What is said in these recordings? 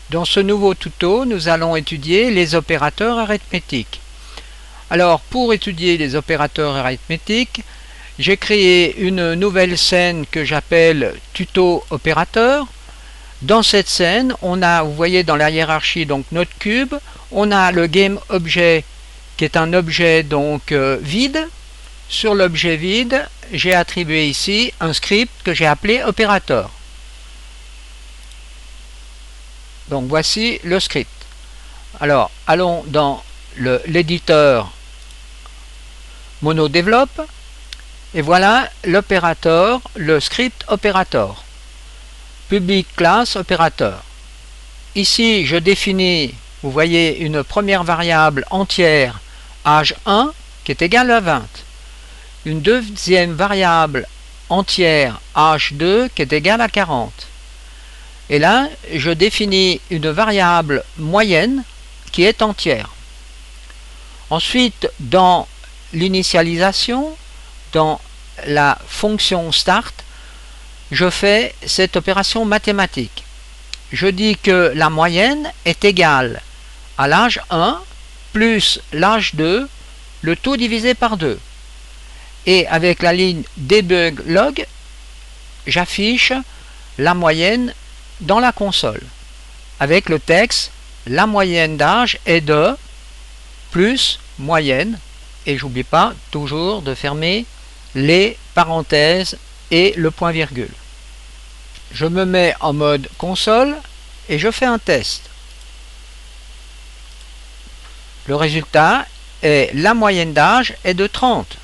Dans ce nouveau tuto, nous allons étudier les opérateurs arithmétiques. Alors, pour étudier les opérateurs arithmétiques, j'ai créé une nouvelle scène que j'appelle Tuto opérateur. Dans cette scène, on a, vous voyez dans la hiérarchie, donc notre cube, on a le GameObjet qui est un objet donc vide. Sur l'objet vide, j'ai attribué ici un script que j'ai appelé opérateur. Donc voici le script. Alors allons dans l'éditeur MonoDevelop et voilà l'opérateur, le script opérateur. Public class opérateur. Ici je définis, vous voyez, une première variable entière âge 1 qui est égale à 20. Une deuxième variable entière âge 2 qui est égale à 40. Et là, je définis une variable moyenne qui est entière. Ensuite, dans l'initialisation, dans la fonction start, je fais cette opération mathématique. Je dis que la moyenne est égale à l'âge 1 plus l'âge 2, le tout divisé par 2. Et avec la ligne debug log, j'affiche la moyenne dans la console avec le texte la moyenne d'âge est de plus moyenne, et j'oublie pas toujours de fermer les parenthèses et le point virgule. Je me mets en mode console et je fais un test. Le résultat est la moyenne d'âge est de 30.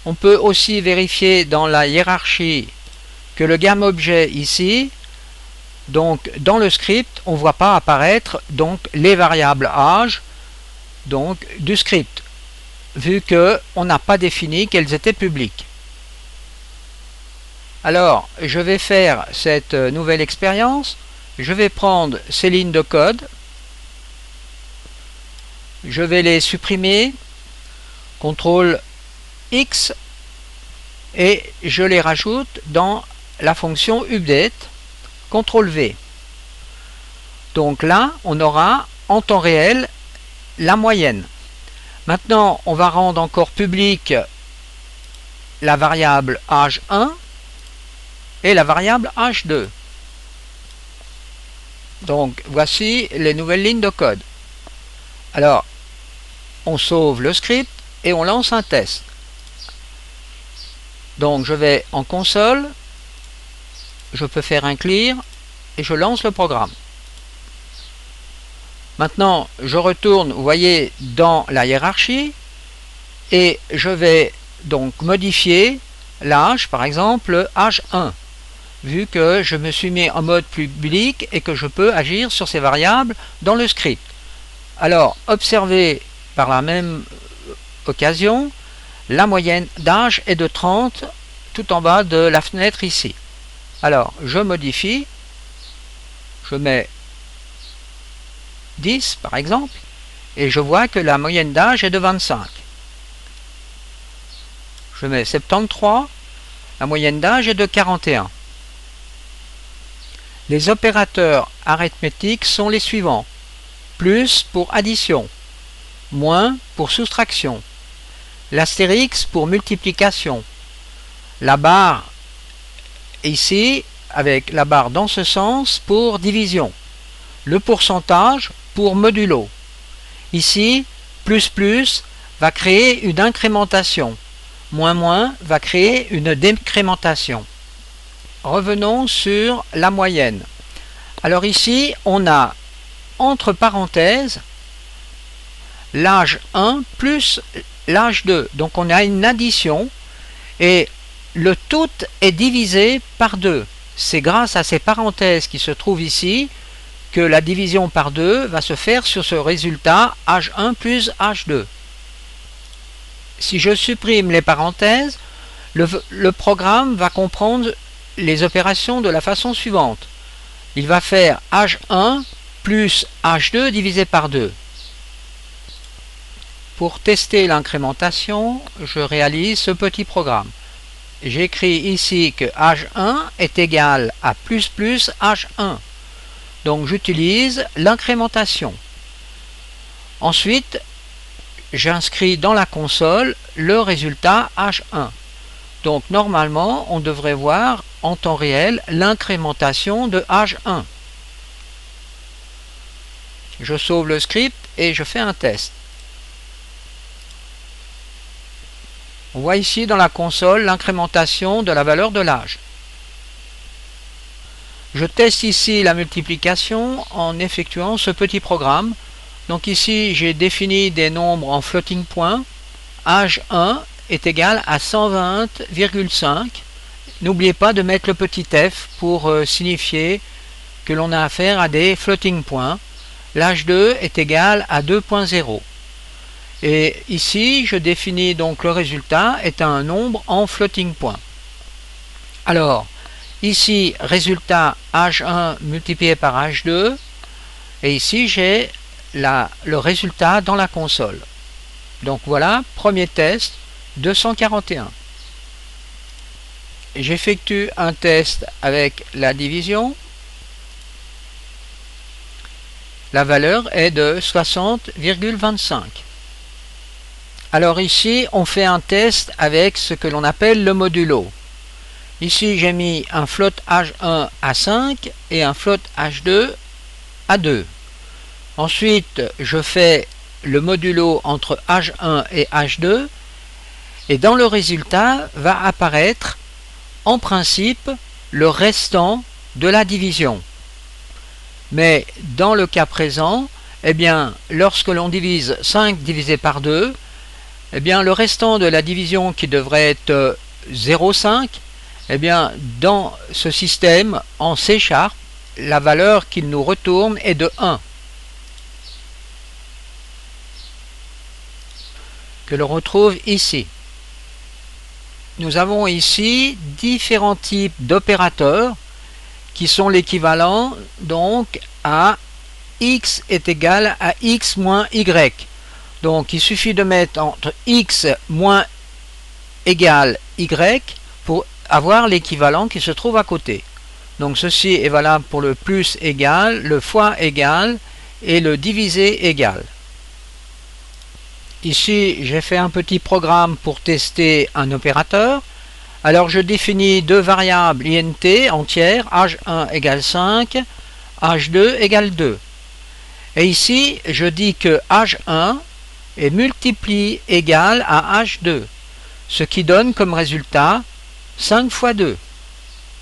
On peut aussi vérifier dans la hiérarchie que le GameObjet ici, donc dans le script, on ne voit pas apparaître donc les variables âge donc du script, vu que on n'a pas défini qu'elles étaient publiques. Alors, je vais faire cette nouvelle expérience. Je vais prendre ces lignes de code, je vais les supprimer, CTRL X, et je les rajoute dans la fonction update, CTRL V. Donc là, on aura en temps réel la moyenne. Maintenant, on va rendre encore public la variable âge 1 et la variable âge 2. Donc, voici les nouvelles lignes de code. Alors, on sauve le script et on lance un test. Donc, je vais en console, je peux faire un clear et je lance le programme. Maintenant, je retourne, vous voyez, dans la hiérarchie et je vais donc modifier l'âge, par exemple, âge 1, vu que je me suis mis en mode public et que je peux agir sur ces variables dans le script. Alors, observez par la même occasion, la moyenne d'âge est de 30 tout en bas de la fenêtre ici. Alors, je modifie, je mets 10 par exemple, et je vois que la moyenne d'âge est de 25. Je mets 73, la moyenne d'âge est de 41. Les opérateurs arithmétiques sont les suivants. Plus pour addition, moins pour soustraction, l'astérix pour multiplication, la barre ici avec la barre dans ce sens pour division, le pourcentage pour modulo. Ici, plus va créer une incrémentation, moins va créer une décrémentation. Revenons sur la moyenne. Alors ici, on a entre parenthèses l'âge 1 plus l'âge 2. Donc on a une addition et le tout est divisé par 2. C'est grâce à ces parenthèses qui se trouvent ici que la division par 2 va se faire sur ce résultat âge 1 plus âge 2. Si je supprime les parenthèses, le programme va comprendre les opérations de la façon suivante. Il va faire âge 1 plus âge 2 divisé par 2. Pour tester l'incrémentation, je réalise ce petit programme. j'écris ici que H1 est égal à plus H1. Donc j'utilise l'incrémentation. Ensuite, j'inscris dans la console le résultat H1. Donc normalement, on devrait voir en temps réel l'incrémentation de H1. Je sauve le script et je fais un test. On voit ici dans la console l'incrémentation de la valeur de l'âge. Je teste ici la multiplication en effectuant ce petit programme. Donc ici, j'ai défini des nombres en floating point. Âge 1 est égal à 120,5. N'oubliez pas de mettre le petit f pour signifier que l'on a affaire à des floating points. L'âge 2 est égal à 2.0. Et ici, je définis donc le résultat est un nombre en floating point. Alors, ici, résultat H1 multiplié par H2. Et ici, j'ai le résultat dans la console. Donc voilà, premier test, 241. J'effectue un test avec la division. La valeur est de 60,25. Alors ici, on fait un test avec ce que l'on appelle le modulo. Ici, j'ai mis un float H1 à 5 et un float H2 à 2. Ensuite, je fais le modulo entre H1 et H2 et dans le résultat va apparaître en principe le restant de la division. Mais dans le cas présent, eh bien, lorsque l'on divise 5 divisé par 2, eh bien, le restant de la division qui devrait être 0,5, eh bien, dans ce système en C#, la valeur qu'il nous retourne est de 1. Que l'on retrouve ici. Nous avons ici différents types d'opérateurs qui sont l'équivalent donc à x est égal à x moins y. Donc il suffit de mettre entre x moins égal y pour avoir l'équivalent qui se trouve à côté. Donc ceci est valable pour le plus égal, le fois égal et le divisé égal. Ici, j'ai fait un petit programme pour tester un opérateur. Alors, je définis deux variables int entières, h1 égale 5, h2 égale 2. Et ici, je dis que h1 est multiplie égal à h2, ce qui donne comme résultat 5 fois 2,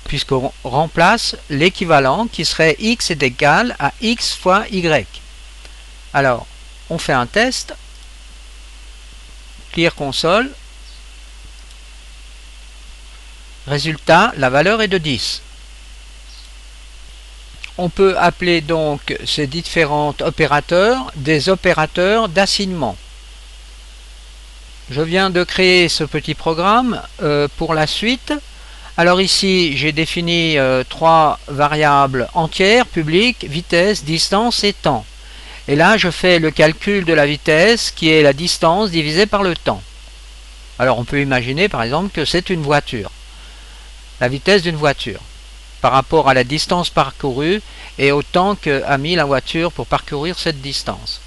puisqu'on remplace l'équivalent qui serait x est égal à x fois y. Alors, on fait un test. Clear console. Résultat, la valeur est de 10. On peut appeler donc ces différents opérateurs des opérateurs d'assignement. Je viens de créer ce petit programme pour la suite. Alors ici, j'ai défini trois variables entières, publiques, vitesse, distance et temps. Et là, je fais le calcul de la vitesse qui est la distance divisée par le temps. Alors on peut imaginer par exemple que c'est une voiture. La vitesse d'une voiture par rapport à la distance parcourue et au temps qu'a mis la voiture pour parcourir cette distance.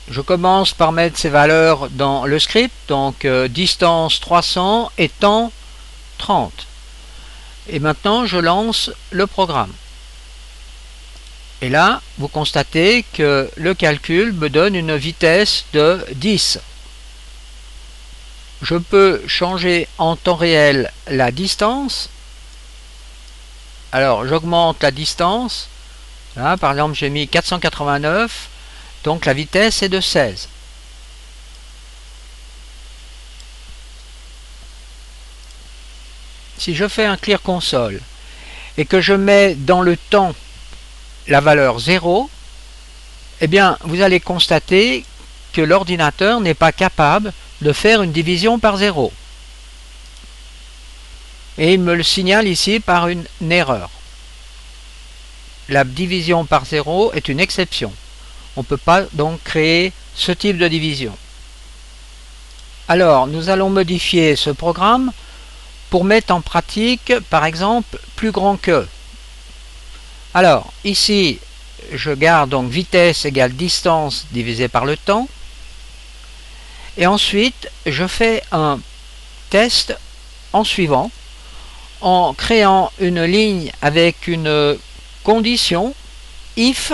Je commence par mettre ces valeurs dans le script, donc distance 300 et temps 30. Et maintenant je lance le programme. Et là, vous constatez que le calcul me donne une vitesse de 10. Je peux changer en temps réel la distance. Alors, j'augmente la distance. Là, par exemple, j'ai mis 489. Donc, la vitesse est de 16. Si je fais un clear console et que je mets dans le temps la valeur 0, eh bien, vous allez constater que l'ordinateur n'est pas capable de faire une division par 0. Et il me le signale ici par une erreur. La division par 0 est une exception. On ne peut pas donc créer ce type de division. Alors, nous allons modifier ce programme pour mettre en pratique, par exemple, plus grand que. Alors, ici, je garde donc vitesse égale distance divisé par le temps. Et ensuite, je fais un test en suivant, en créant une ligne avec une condition if.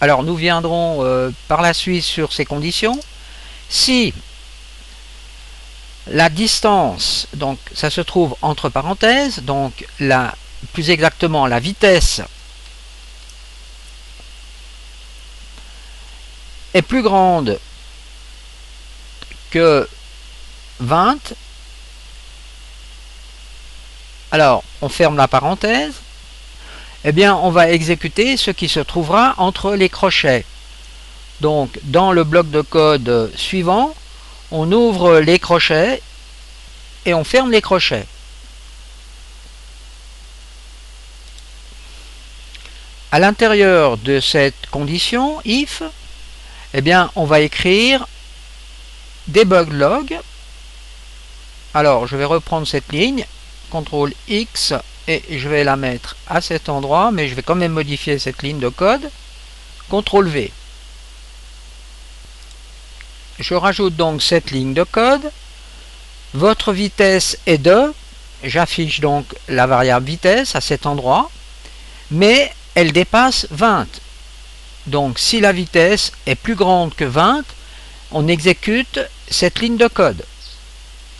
Alors, nous viendrons par la suite sur ces conditions. Si la distance, donc ça se trouve entre parenthèses, donc plus exactement la vitesse est plus grande que 20, alors on ferme la parenthèse, eh bien on va exécuter ce qui se trouvera entre les crochets. Donc dans le bloc de code suivant, on ouvre les crochets et on ferme les crochets. À l'intérieur de cette condition if, eh bien on va écrire debug log. Alors je vais reprendre cette ligne, CTRL X, et je vais la mettre à cet endroit, mais je vais quand même modifier cette ligne de code, CTRL V. Je rajoute donc cette ligne de code. Votre vitesse est de, j'affiche donc la variable vitesse à cet endroit, mais elle dépasse 20. Donc si la vitesse est plus grande que 20, on exécute cette ligne de code.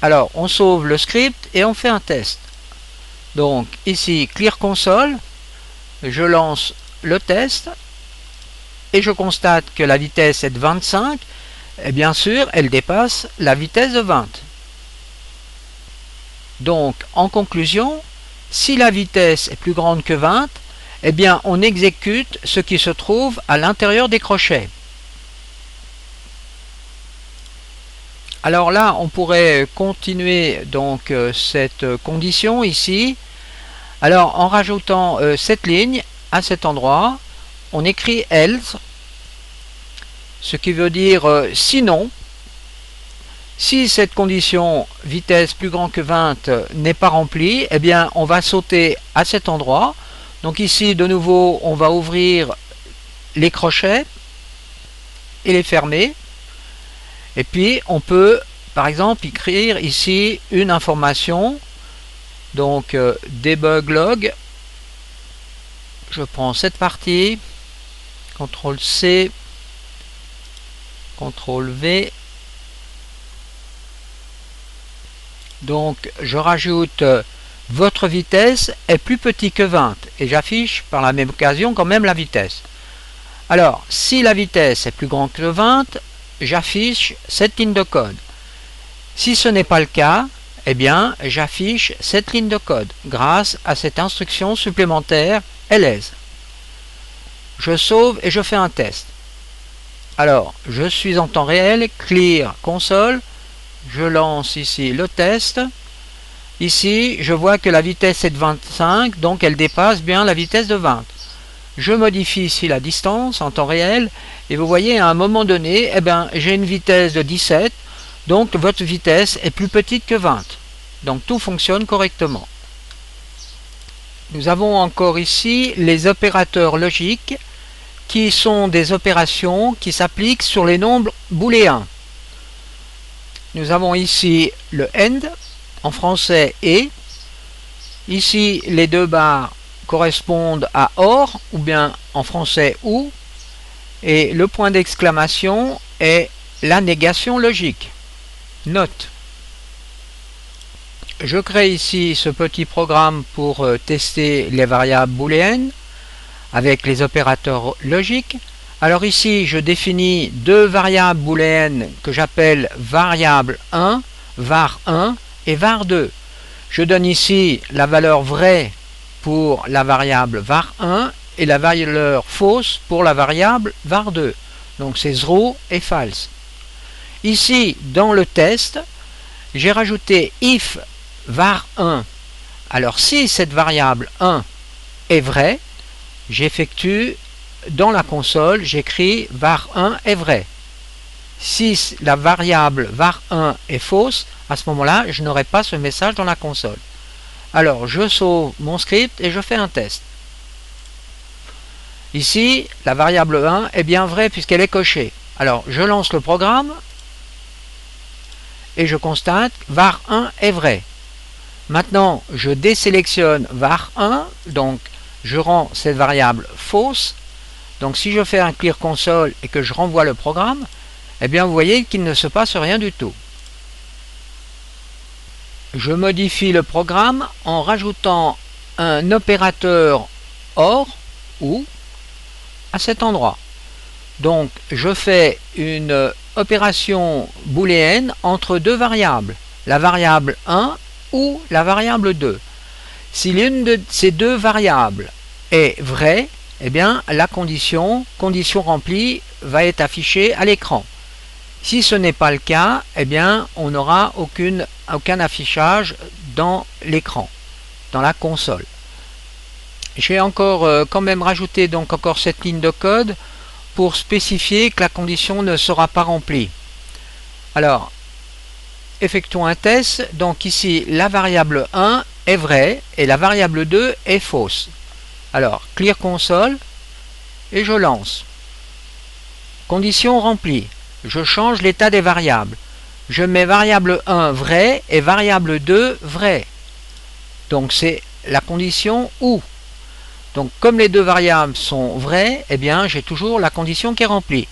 Alors on sauve le script et on fait un test. Donc ici clear console, je lance le test et je constate que la vitesse est de 25. Et bien sûr, elle dépasse la vitesse de 20. Donc, en conclusion, si la vitesse est plus grande que 20, eh bien, on exécute ce qui se trouve à l'intérieur des crochets. Alors là, on pourrait continuer donc cette condition ici. Alors, en rajoutant cette ligne à cet endroit, on écrit else, ce qui veut dire sinon, si cette condition vitesse plus grand que 20 n'est pas remplie, eh bien on va sauter à cet endroit. Donc ici de nouveau on va ouvrir les crochets et les fermer. Et puis on peut par exemple écrire ici une information. Donc debug log. Je prends cette partie, CTRL C, CTRL V. Donc je rajoute votre vitesse est plus petit que 20 et j'affiche par la même occasion quand même la vitesse. Alors si la vitesse est plus grande que 20, j'affiche cette ligne de code. Si ce n'est pas le cas, eh bien j'affiche cette ligne de code grâce à cette instruction supplémentaire ls. Je sauve et je fais un test. Alors je suis en temps réel, clear console. Je lance ici le test. Ici, je vois que la vitesse est de 25, donc elle dépasse bien la vitesse de 20. Je modifie ici la distance en temps réel, et vous voyez, à un moment donné, eh ben, j'ai une vitesse de 17, donc votre vitesse est plus petite que 20. Donc tout fonctionne correctement. Nous avons encore ici les opérateurs logiques, qui sont des opérations qui s'appliquent sur les nombres booléens. Nous avons ici le AND, en français et. Ici, les deux barres correspondent à OR, ou bien en français ou. Et le point d'exclamation est la négation logique. Note. Je crée ici ce petit programme pour tester les variables booléennes avec les opérateurs logiques. Alors ici, je définis deux variables booléennes que j'appelle variable 1, var1 et var2. Je donne ici la valeur vraie pour la variable var1 et la valeur fausse pour la variable var2. Donc c'est true et false. Ici, dans le test, j'ai rajouté if var1. Alors si cette variable 1 est vraie, j'effectue dans la console, j'écris var1 est vrai. Si la variable var1 est fausse, à ce moment-là, je n'aurai pas ce message dans la console. Alors, je sauve mon script et je fais un test. Ici, la variable 1 est bien vraie puisqu'elle est cochée. Alors, je lance le programme et je constate var 1 est vrai. Maintenant, je désélectionne var 1, donc je rends cette variable fausse. Donc si je fais un clear console et que je renvoie le programme, eh bien vous voyez qu'il ne se passe rien du tout. Je modifie le programme en rajoutant un opérateur OR ou à cet endroit. Donc je fais une opération booléenne entre deux variables, la variable 1 ou la variable 2. Si l'une de ces deux variables est vraie, eh bien la condition remplie va être affichée à l'écran. Si ce n'est pas le cas, eh bien on n'aura aucun affichage dans l'écran, dans la console. J'ai encore quand même rajouté donc encore cette ligne de code pour spécifier que la condition ne sera pas remplie. Alors, effectuons un test. Donc ici, la variable 1 est vraie et la variable 2 est fausse. Alors, clear console et je lance. Condition remplie. Je change l'état des variables. Je mets variable 1 vrai et variable 2 vrai. Donc c'est la condition ou. Donc comme les deux variables sont vraies, eh bien j'ai toujours la condition qui est remplie.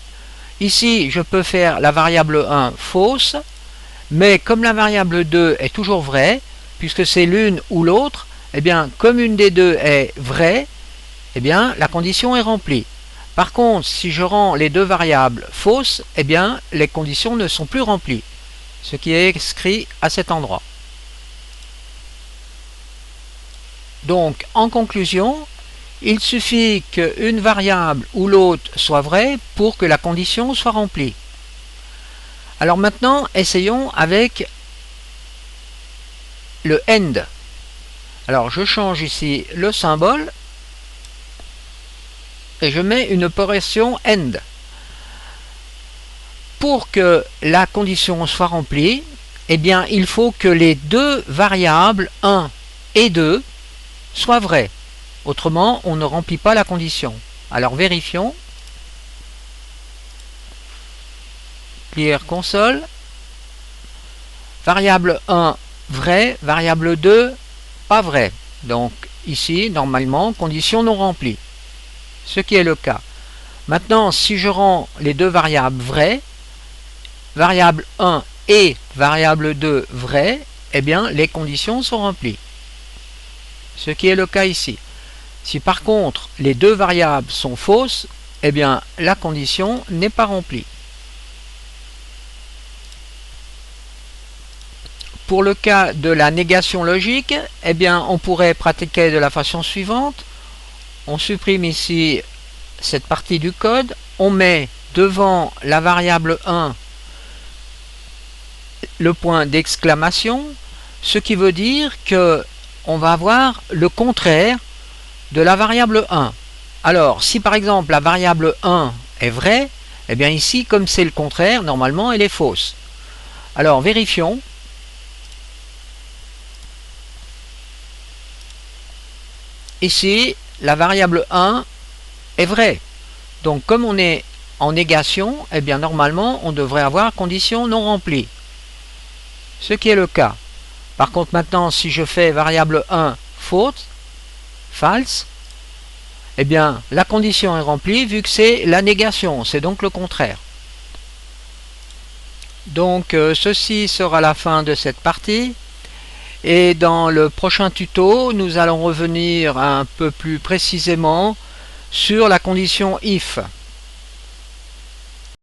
Ici, je peux faire la variable 1 fausse, mais comme la variable 2 est toujours vraie, puisque c'est l'une ou l'autre, eh bien comme une des deux est vraie, eh bien la condition est remplie. Par contre, si je rends les deux variables fausses, eh bien les conditions ne sont plus remplies, ce qui est écrit à cet endroit. Donc en conclusion, il suffit qu'une variable ou l'autre soit vraie pour que la condition soit remplie. Alors maintenant, essayons avec le AND. Alors je change ici le symbole et je mets une opération AND. Pour que la condition soit remplie, eh bien il faut que les deux variables 1 et 2 soient vraies. Autrement, on ne remplit pas la condition. Alors vérifions. Clear console. Variable 1 vrai, variable 2 pas vrai. Donc ici, normalement, condition non remplie. Ce qui est le cas. Maintenant, si je rends les deux variables vraies, variable 1 et variable 2 vraies, eh bien les conditions sont remplies. Ce qui est le cas ici. Si par contre les deux variables sont fausses, eh bien la condition n'est pas remplie. Pour le cas de la négation logique, eh bien on pourrait pratiquer de la façon suivante. On supprime ici cette partie du code, on met devant la variable 1 le point d'exclamation, ce qui veut dire que on va avoir le contraire de la variable 1. Alors, si par exemple la variable 1 est vraie, eh bien ici, comme c'est le contraire, normalement elle est fausse. Alors, vérifions. Ici, la variable 1 est vraie. Donc, comme on est en négation, eh bien normalement, on devrait avoir condition non remplie. Ce qui est le cas. Par contre, maintenant, si je fais variable 1 faute, false, eh bien, la condition est remplie vu que c'est la négation, c'est donc le contraire. Donc, ceci sera la fin de cette partie. Et dans le prochain tuto, nous allons revenir un peu plus précisément sur la condition if.